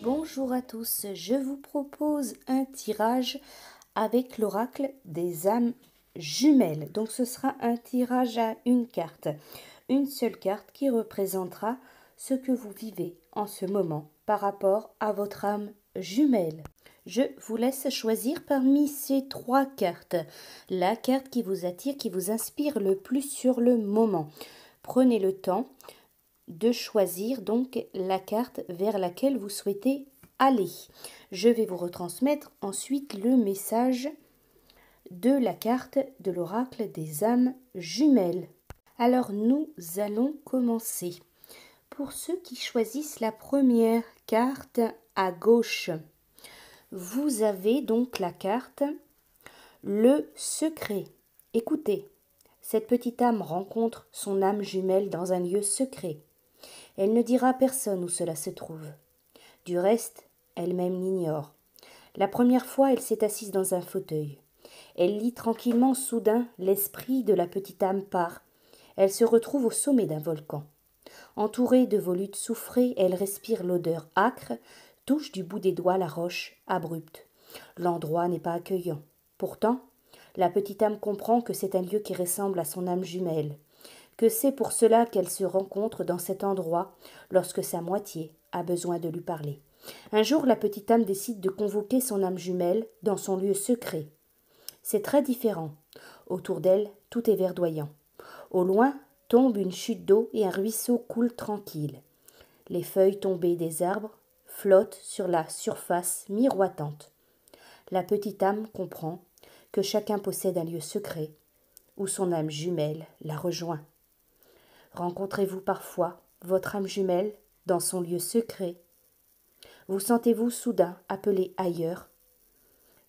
Bonjour à tous, je vous propose un tirage avec l'oracle des âmes jumelles. Donc ce sera un tirage à une carte, une seule carte qui représentera ce que vous vivez en ce moment par rapport à votre âme jumelle. Je vous laisse choisir parmi ces trois cartes la carte qui vous attire, qui vous inspire le plus sur le moment. Prenez le temps de choisir donc la carte vers laquelle vous souhaitez aller. Je vais vous retransmettre ensuite le message de la carte de l'oracle des âmes jumelles. Alors nous allons commencer. Pour ceux qui choisissent la première carte à gauche, vous avez donc la carte le secret. Écoutez, cette petite âme rencontre son âme jumelle dans un lieu secret. Elle ne dira à personne où cela se trouve. Du reste, elle-même l'ignore. La première fois, elle s'est assise dans un fauteuil. Elle lit tranquillement, soudain, l'esprit de la petite âme part. Elle se retrouve au sommet d'un volcan. Entourée de volutes soufrées, elle respire l'odeur âcre, touche du bout des doigts la roche abrupte. L'endroit n'est pas accueillant. Pourtant, la petite âme comprend que c'est un lieu qui ressemble à son âme jumelle, que c'est pour cela qu'elle se rencontre dans cet endroit lorsque sa moitié a besoin de lui parler. Un jour, la petite âme décide de convoquer son âme jumelle dans son lieu secret. C'est très différent. Autour d'elle, tout est verdoyant. Au loin, tombe une chute d'eau et un ruisseau coule tranquille. Les feuilles tombées des arbres flottent sur la surface miroitante. La petite âme comprend que chacun possède un lieu secret où son âme jumelle la rejoint. Rencontrez-vous parfois votre âme jumelle dans son lieu secret? Vous sentez-vous soudain appelé ailleurs?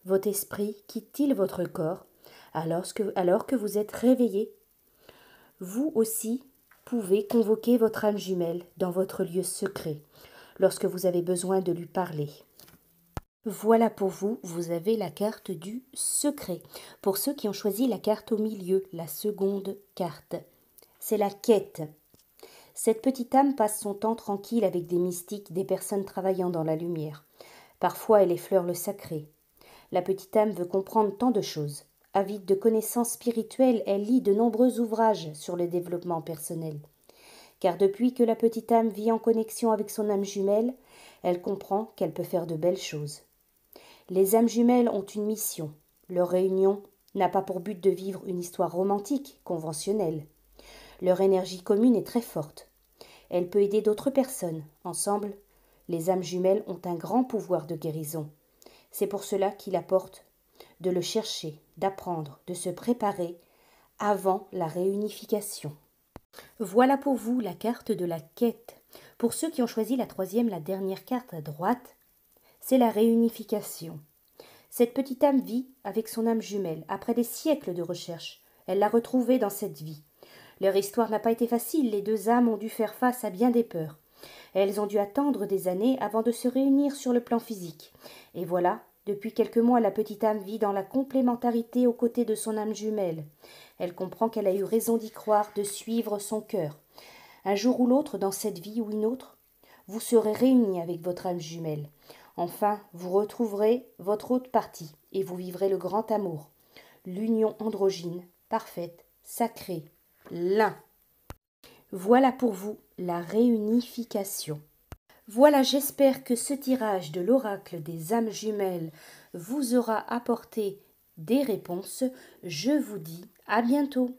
Votre esprit quitte-t-il votre corps alors que vous êtes réveillé? Vous aussi pouvez convoquer votre âme jumelle dans votre lieu secret lorsque vous avez besoin de lui parler. Voilà pour vous, vous avez la carte du secret. Pour ceux qui ont choisi la carte au milieu, la seconde carte, c'est la quête. Cette petite âme passe son temps tranquille avec des mystiques, des personnes travaillant dans la lumière. Parfois, elle effleure le sacré. La petite âme veut comprendre tant de choses. Avide de connaissances spirituelles, elle lit de nombreux ouvrages sur le développement personnel. Car depuis que la petite âme vit en connexion avec son âme jumelle, elle comprend qu'elle peut faire de belles choses. Les âmes jumelles ont une mission. Leur réunion n'a pas pour but de vivre une histoire romantique, conventionnelle. Leur énergie commune est très forte. Elle peut aider d'autres personnes. Ensemble, les âmes jumelles ont un grand pouvoir de guérison. C'est pour cela qu'il apporte de le chercher, d'apprendre, de se préparer avant la réunification. Voilà pour vous la carte de la quête. Pour ceux qui ont choisi la troisième, la dernière carte à droite, c'est la réunification. Cette petite âme vit avec son âme jumelle. Après des siècles de recherche, elle l'a retrouvée dans cette vie. Leur histoire n'a pas été facile, les deux âmes ont dû faire face à bien des peurs. Elles ont dû attendre des années avant de se réunir sur le plan physique. Et voilà, depuis quelques mois, la petite âme vit dans la complémentarité aux côtés de son âme jumelle. Elle comprend qu'elle a eu raison d'y croire, de suivre son cœur. Un jour ou l'autre, dans cette vie ou une autre, vous serez réunis avec votre âme jumelle. Enfin, vous retrouverez votre autre partie et vous vivrez le grand amour, l'union androgyne, parfaite, sacrée, l'un. Voilà pour vous la réunification. Voilà, j'espère que ce tirage de l'oracle des âmes jumelles vous aura apporté des réponses. Je vous dis à bientôt.